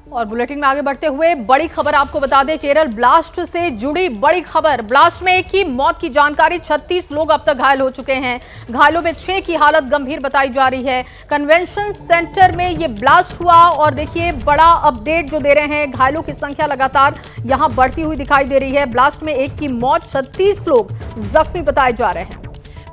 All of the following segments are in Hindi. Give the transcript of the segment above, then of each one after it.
और बुलेटिन में आगे बढ़ते हुए बड़ी खबर आपको बता दें, केरल ब्लास्ट से जुड़ी बड़ी खबर। ब्लास्ट में एक की मौत की जानकारी, 36 लोग अब तक घायल हो चुके हैं। घायलों में 6 की हालत गंभीर बताई जा रही है। कन्वेंशन सेंटर में ये ब्लास्ट हुआ और देखिए बड़ा अपडेट जो दे रहे हैं, घायलों की संख्या लगातार यहां बढ़ती हुई दिखाई दे रही है। ब्लास्ट में एक की मौत, 36 लोग जख्मी बताए जा रहे हैं।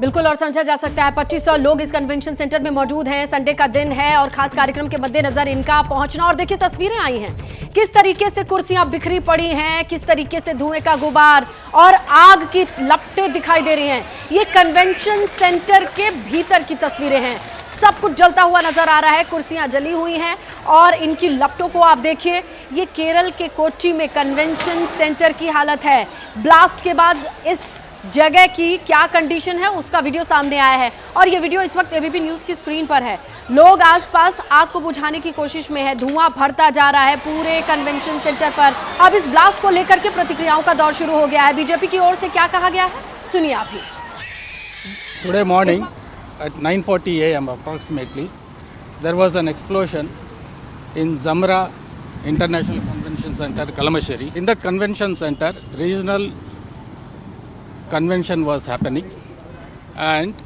बिल्कुल, और समझा जा सकता है 2500 लोग इस कन्वेंशन सेंटर में मौजूद हैं। संडे का दिन है और खास कार्यक्रम के मद्देनजर इनका पहुंचना। और देखिए तस्वीरें आई हैं, किस तरीके से कुर्सियां बिखरी पड़ी हैं, किस तरीके से धुएं का गुबार और आग की लपटें दिखाई दे रही हैं। ये कन्वेंशन सेंटर के भीतर की तस्वीरें हैं। सब कुछ जलता हुआ नजर आ रहा है, कुर्सियां जली हुई हैं और इनकी लपटों को आप देखिए। ये केरल के कोच्चि में कन्वेंशन सेंटर की हालत है। ब्लास्ट के बाद इस जगह की क्या कंडीशन है उसका वीडियो सामने आया है और ये वीडियो इस वक्त एबीपी न्यूज की स्क्रीन पर है। लोग आसपास आग को बुझाने की कोशिश में है, धुआं भरता जा रहा है पूरे कन्वेंशन सेंटर पर। अब इस ब्लास्ट को लेकर के प्रतिक्रियाओं का दौर शुरू हो गया है। बीजेपी की ओर से क्या कहा गया है, सुनिए आप भी। Today morning at 9:40 a.m. approximately, there was an explosion in Zamra International Convention Center, Kalamassery. In that convention center, regional convention was happening, and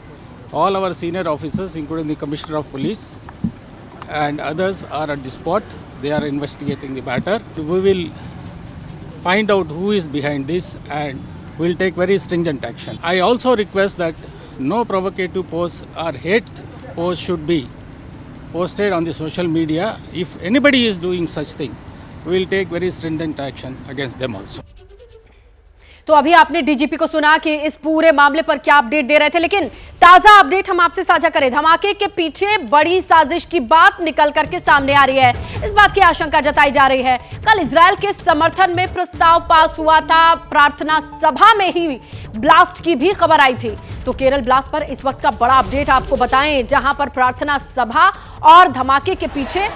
all our senior officers, including the Commissioner of Police and others, are at the spot. They are investigating the matter. We will find out who is behind this and will take very stringent action. I also request that no provocative posts or hate posts should be posted on the social media. If anybody is doing such thing, we will take very stringent action against them also. तो अभी आपने डीजीपी को सुना कि इस पूरे मामले पर क्या अपडेट दे रहे थे, लेकिन ताजा अपडेट हम आपसे साझा करें। धमाके के पीछे बड़ी साजिश की बात निकल करके सामने आ रही है। इस बात की आशंका जताई जा रही है, कल इजरायल के समर्थन में प्रस्ताव पास हुआ था, प्रार्थना सभा में ही ब्लास्ट की भी खबर आई थी। तो केरल ब्लास्ट पर इस वक्त का बड़ा अपडेट आपको बताएं, जहां पर प्रार्थना सभा और धमाके के पीछे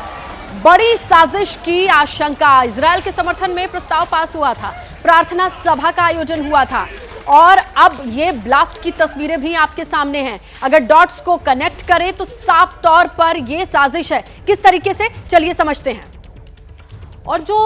बड़ी साजिश की आशंका। इजरायल के समर्थन में प्रस्ताव पास हुआ था, प्रार्थना सभा का आयोजन हुआ था और अब ये ब्लास्ट की तस्वीरें भी आपके सामने हैं। अगर डॉट्स को कनेक्ट करें तो साफ तौर पर ये साजिश है। किस तरीके से, चलिए समझते हैं। और जो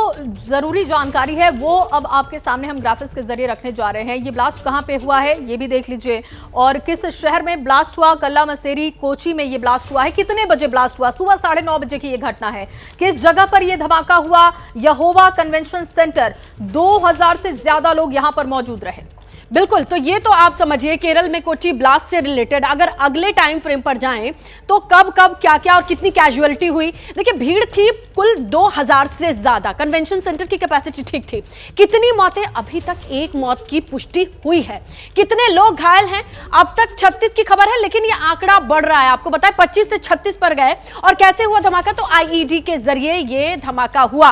जरूरी जानकारी है वो अब आपके सामने हम ग्राफिक्स के जरिए रखने जा रहे हैं। ये ब्लास्ट कहां पे हुआ है ये भी देख लीजिए, और किस शहर में ब्लास्ट हुआ। कलामसेरी, कोच्चि में ये ब्लास्ट हुआ है। कितने बजे ब्लास्ट हुआ? सुबह 9:30 बजे की ये घटना है। किस जगह पर ये धमाका हुआ? यहोवा कन्वेंशन सेंटर। 2000 से ज्यादा लोग यहां पर मौजूद रहे। बिल्कुल, तो ये तो आप समझिए केरल में कोच्चि ब्लास्ट से रिलेटेड अगर अगले टाइम फ्रेम पर जाएं तो कब कब क्या क्या और कितनी कैजुअलिटी हुई। देखिए भीड़ थी कुल 2000 से ज्यादा, कन्वेंशन सेंटर की कैपेसिटी ठीक थी। कितनी मौतें? अभी तक एक मौत की पुष्टि हुई है। कितने लोग घायल हैं? अब तक 36 की खबर है, लेकिन ये आंकड़ा बढ़ रहा है। आपको बताएं 25 से 36 पर गए। और कैसे हुआ धमाका? तो आईईडी के जरिए ये धमाका हुआ।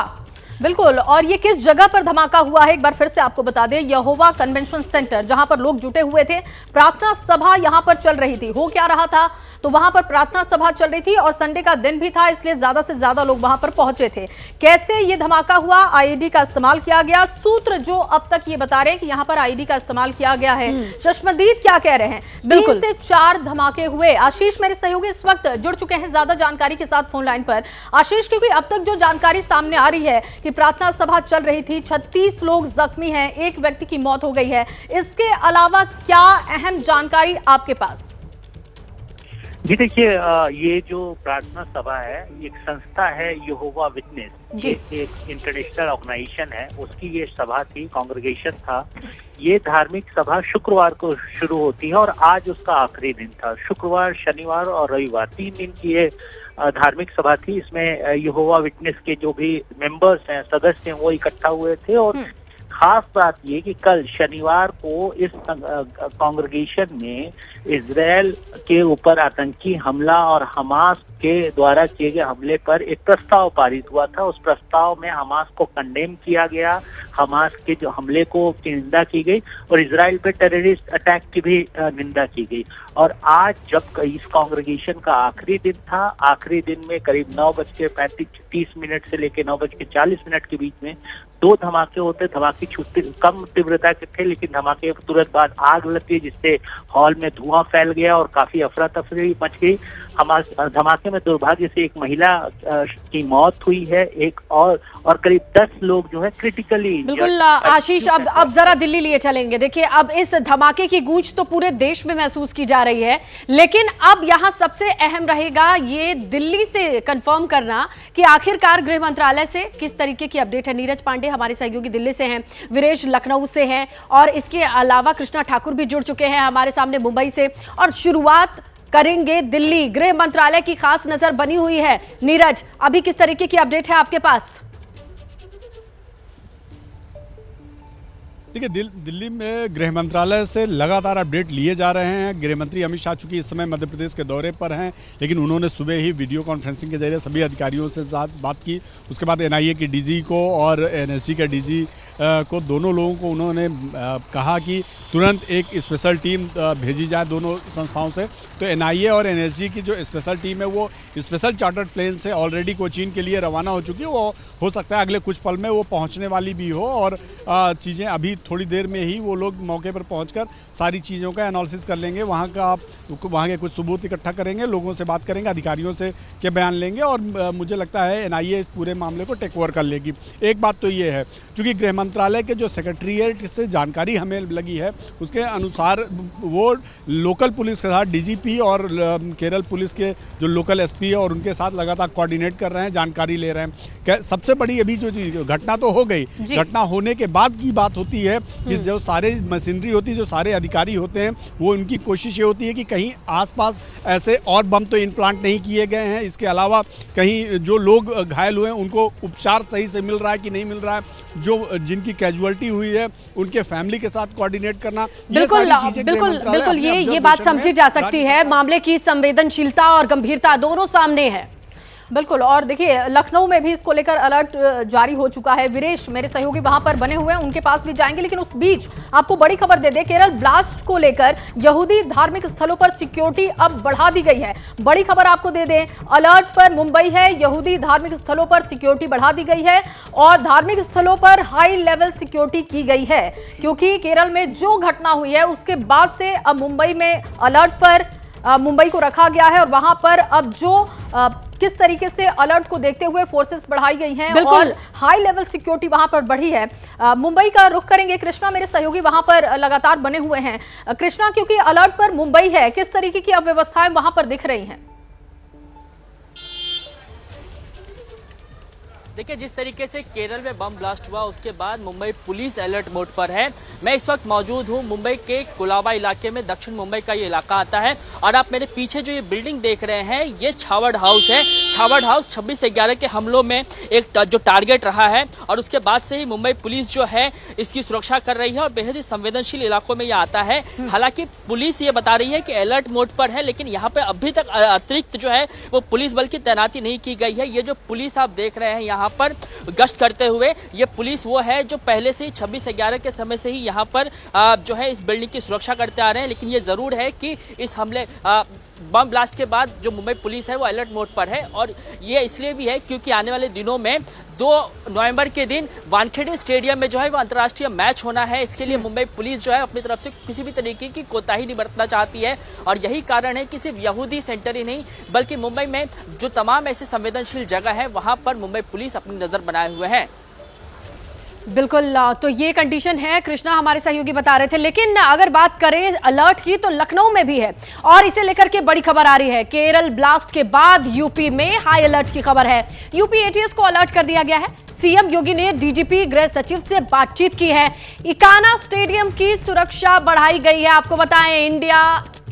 बिल्कुल, और ये किस जगह पर धमाका हुआ है एक बार फिर से आपको बता दें। यहोवा कन्वेंशन सेंटर, जहां पर लोग जुटे हुए थे। प्रार्थना सभा यहां पर चल रही थी। हो क्या रहा था? तो वहां पर प्रार्थना सभा चल रही थी और संडे का दिन भी था, इसलिए ज्यादा से ज्यादा लोग वहां पर पहुंचे थे। कैसे ये धमाका हुआ? आईईडी का इस्तेमाल किया गया। सूत्र जो अब तक ये बता रहे हैं कि यहां पर आईईडी का इस्तेमाल किया गया है। चश्मदीद क्या कह रहे हैं? 3 से 4 धमाके हुए। आशीष मेरे सहयोगी इस वक्त जुड़ चुके हैं ज्यादा जानकारी के साथ फोन लाइन पर। आशीष, क्योंकि अब तक जो जानकारी सामने आ रही है कि प्रार्थना सभा चल रही थी, 36 लोग जख्मी हैं, एक व्यक्ति की मौत हो गई है। इसके अलावा क्या अहम जानकारी आपके पास? जी देखिए, ये जो प्रार्थना सभा है, एक संस्था है यहोवा विटनेस, ये एक इंटरनेशनल ऑर्गेनाइजेशन है, उसकी ये सभा थी, कांग्रेगेशन था। ये धार्मिक सभा शुक्रवार को शुरू होती है और आज उसका आखिरी दिन था। शुक्रवार, शनिवार और रविवार 3 दिन की ये धार्मिक सभा थी। इसमें यहोवा विटनेस के जो भी मेंबर्स हैं, सदस्य हैं, वो इकट्ठा हुए थे। और खास बात ये कि कल शनिवार को इस कांग्रेगेशन में इजरायल के ऊपर आतंकी हमला और हमास के द्वारा किए गए हमले पर एक प्रस्ताव पारित हुआ था। उस प्रस्ताव में हमास को कंडेम किया गया, हमास के जो हमले को निंदा की गई और इजरायल पे टेररिस्ट अटैक की भी निंदा की गई। और आज जब इस कांग्रेगेशन का आखिरी दिन था, आखिरी दिन में करीब 9:35 से लेकर 9:40 के बीच में 2 धमाके होते। धमाके छूटते कम तीव्रता के थे, लेकिन धमाके के तुरंत बाद आग लग गई, जिससे हॉल में धुआं फैल गया और काफी अफरा तफरी मच गई। हमारे धमाके में दुर्भाग्य से एक महिला की मौत हुई है, एक और करीब 10 लोग जो है क्रिटिकली। बिल्कुल आशीष, अब जरा दिल्ली लिए चलेंगे। देखिए, अब इस धमाके की गूंज तो पूरे देश में महसूस की जा रही है, लेकिन अब यहाँ सबसे अहम रहेगा ये दिल्ली से कंफर्म करना कि आखिरकार गृह मंत्रालय से किस तरीके की अपडेट है। नीरज पांडे हमारे सहयोगी दिल्ली से हैं, वीरेश लखनऊ से हैं और इसके अलावा कृष्णा ठाकुर भी जुड़ चुके हैं हमारे सामने मुंबई से। और शुरुआत करेंगे दिल्ली, गृह मंत्रालय की खास नजर बनी हुई है। नीरज, अभी किस तरीके की अपडेट है आपके पास? देखिए, दिल्ली में गृह मंत्रालय से लगातार अपडेट लिए जा रहे हैं। गृह मंत्री अमित शाह चूंकि इस समय मध्य प्रदेश के दौरे पर हैं, लेकिन उन्होंने सुबह ही वीडियो कॉन्फ्रेंसिंग के जरिए सभी अधिकारियों से साथ बात की। उसके बाद एनआईए के डीजी को और एनएसजी के डीजी को, दोनों लोगों को उन्होंने कहा कि तुरंत एक स्पेशल टीम भेजी जाए दोनों संस्थाओं से। तो एनआईए और एनएसजी की जो स्पेशल टीम है वो स्पेशल चार्टर्ड प्लेन से ऑलरेडी कोचीन के लिए रवाना हो चुकी है। वो हो सकता है अगले कुछ पल में वो पहुंचने वाली भी हो और चीज़ें अभी थोड़ी देर में ही वो लोग मौके पर पहुंचकर सारी चीज़ों का एनालिसिस कर लेंगे। वहाँ के कुछ सबूत इकट्ठा करेंगे, लोगों से बात करेंगे, अधिकारियों से के बयान लेंगे और मुझे लगता है एनआईए इस पूरे मामले को टेक ओवर कर लेगी। एक बात तो ये है, चूँकि गृह मंत्रालय के जो सेक्रेटरीट से जानकारी हमें लगी है उसके अनुसार वो लोकल पुलिस के साथ डीजीपी और केरल पुलिस के जो लोकल एसपी है और उनके साथ लगातार कोऑर्डिनेट कर रहे हैं, जानकारी ले रहे हैं। सबसे बड़ी अभी जो घटना तो हो गई, घटना होने के बाद की बात होती है कि जो सारे मशीनरी होती है, जो सारे अधिकारी होते हैं, वो उनकी कोशिश ये होती है कि कहीं आसपास ऐसे और बम तो इम्प्लांट नहीं किए गए हैं। इसके अलावा कहीं जो लोग घायल हुए हैं उनको उपचार सही से मिल रहा है कि नहीं मिल रहा है, जो जिनकी कैजुअलिटी हुई है उनके फैमिली के साथ कोऑर्डिनेट करना। बिल्कुल ये बात समझी जा सकती है। मामले की संवेदनशीलता और गंभीरता दोनों सामने है। बिल्कुल, और देखिए लखनऊ में भी इसको लेकर अलर्ट जारी हो चुका है। वीरेश मेरे सहयोगी वहां पर बने हुए हैं, उनके पास भी जाएंगे, लेकिन उस बीच आपको बड़ी खबर दे दे, केरल ब्लास्ट को लेकर यहूदी धार्मिक स्थलों पर सिक्योरिटी अब बढ़ा दी गई है। बड़ी खबर आपको दे दें, अलर्ट पर मुंबई है, यहूदी धार्मिक स्थलों पर सिक्योरिटी बढ़ा दी गई है और धार्मिक स्थलों पर हाई लेवल सिक्योरिटी की गई है, क्योंकि केरल में जो घटना हुई है उसके बाद से अब मुंबई में अलर्ट पर मुंबई को रखा गया है और वहां पर अब जो किस तरीके से अलर्ट को देखते हुए फोर्सेस बढ़ाई गई हैं और हाई लेवल सिक्योरिटी वहां पर बढ़ी है। मुंबई का रुख करेंगे, कृष्णा मेरे सहयोगी वहां पर लगातार बने हुए हैं। कृष्णा, क्योंकि अलर्ट पर मुंबई है, किस तरीके की अव्यवस्थाएं वहां पर दिख रही हैं? देखिए, जिस तरीके से केरल में बम ब्लास्ट हुआ उसके बाद मुंबई पुलिस अलर्ट मोड पर है। मैं इस वक्त मौजूद हूं मुंबई के कुलाबा इलाके में, दक्षिण मुंबई का ये इलाका आता है और आप मेरे पीछे जो ये बिल्डिंग देख रहे हैं ये छावड़ हाउस है। छावड़ हाउस 26/11 के हमलों में एक जो टारगेट रहा है और उसके बाद से ही मुंबई पुलिस जो है इसकी सुरक्षा कर रही है और बेहद ही संवेदनशील इलाकों में ये आता है। हालांकि पुलिस ये बता रही है कि अलर्ट मोड पर है, लेकिन यहाँ पे अभी तक अतिरिक्त जो है वो पुलिस बल की तैनाती नहीं की गई है। ये जो पुलिस आप देख रहे हैं यहाँ पर गश्त करते हुए, ये पुलिस वो है जो पहले से ही 26/11 के समय से ही यहाँ पर जो है इस बिल्डिंग की सुरक्षा करते आ रहे हैं। लेकिन ये जरूर है कि इस हमले बम ब्लास्ट के बाद जो मुंबई पुलिस है वो अलर्ट मोड पर है और ये इसलिए भी है क्योंकि आने वाले दिनों में 2 नवंबर के दिन वानखेड़े स्टेडियम में जो है वो अंतर्राष्ट्रीय मैच होना है। इसके लिए मुंबई पुलिस जो है अपनी तरफ से किसी भी तरीके की कोताही नहीं बरतना चाहती है और यही कारण है कि सिर्फ यहूदी सेंटर ही नहीं बल्कि मुंबई में जो तमाम ऐसे संवेदनशील जगह है वहां पर मुंबई पुलिस अपनी नजर बनाए हुए है। बिल्कुल, तो ये कंडीशन है, कृष्णा हमारे सहयोगी बता रहे थे। लेकिन अगर बात करें अलर्ट की तो लखनऊ में भी है और इसे लेकर के बड़ी खबर आ रही है। केरल ब्लास्ट के बाद यूपी में हाई अलर्ट की खबर है। यूपी एटीएस को अलर्ट कर दिया गया है। सीएम योगी ने डीजीपी गृह सचिव से बातचीत की है। इकाना स्टेडियम की सुरक्षा बढ़ाई गई है। आपको बताएं इंडिया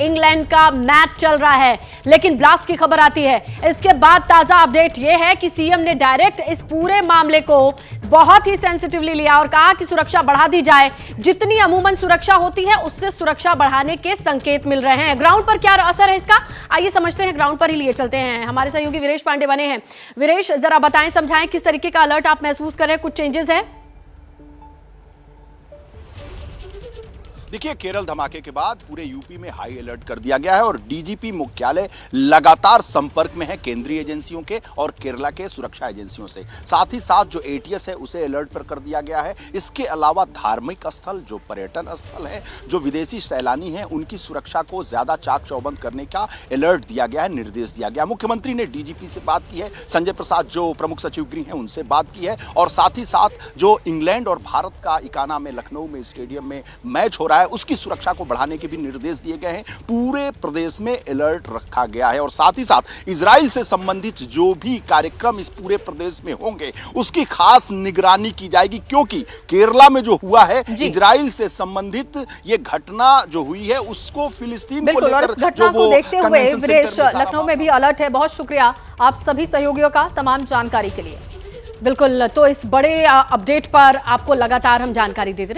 इंग्लैंड का मैच चल रहा है, लेकिन ब्लास्ट की खबर आती है। इसके बाद ताजा अपडेट यह है कि सीएम ने डायरेक्ट इस पूरे मामले को बहुत ही सेंसिटिवली लिया और कहा कि सुरक्षा बढ़ा दी जाए। जितनी अमूमन सुरक्षा होती है उससे सुरक्षा बढ़ाने के संकेत मिल रहे हैं। ग्राउंड पर क्या असर है इसका, आइए समझते हैं। ग्राउंड पर ही लिए चलते हैं, हमारे सहयोगी वीरेश पांडे बने हैं। वीरेश, जरा बताएं, समझाएं किस तरीके का अलर्ट आप महसूस कर रहे हैं, कुछ चेंजेस है? देखिए, केरल धमाके के बाद पूरे यूपी में हाई अलर्ट कर दिया गया है और डीजीपी मुख्यालय लगातार संपर्क में है केंद्रीय एजेंसियों के और केरला के सुरक्षा एजेंसियों से। साथ ही साथ जो एटीएस है उसे अलर्ट पर कर दिया गया है। इसके अलावा धार्मिक स्थल, जो पर्यटन स्थल है, जो विदेशी सैलानी हैं, उनकी सुरक्षा को ज्यादा चाक चौबंद करने का अलर्ट दिया गया है, निर्देश दिया गया। मुख्यमंत्री ने डीजीपी से बात की है, संजय प्रसाद जो प्रमुख सचिव गृह हैं उनसे बात की है और साथ ही साथ जो इंग्लैंड और भारत का इकाना में लखनऊ में स्टेडियम में मैच हो रहा है उसकी सुरक्षा को बढ़ाने के भी निर्देश दिए गए हैं। पूरे प्रदेश में अलर्ट रखा गया है और साथ ही साथ इजराइल से संबंधित जो भी कार्यक्रम इस पूरे प्रदेश में होंगे उसकी खास निगरानी की जाएगी, क्योंकि केरला में जो हुआ है इजराइल से संबंधित ये घटना जो हुई है उसको फिलिस्तीन को लेकर इस घटना को देखते हुए वीरेश, लखनऊ में भी अलर्ट है। बहुत शुक्रिया आप सभी सहयोगियों का तमाम जानकारी के लिए। बिल्कुल, तो इस बड़े अपडेट पर आपको लगातार हम जानकारी देते रहे।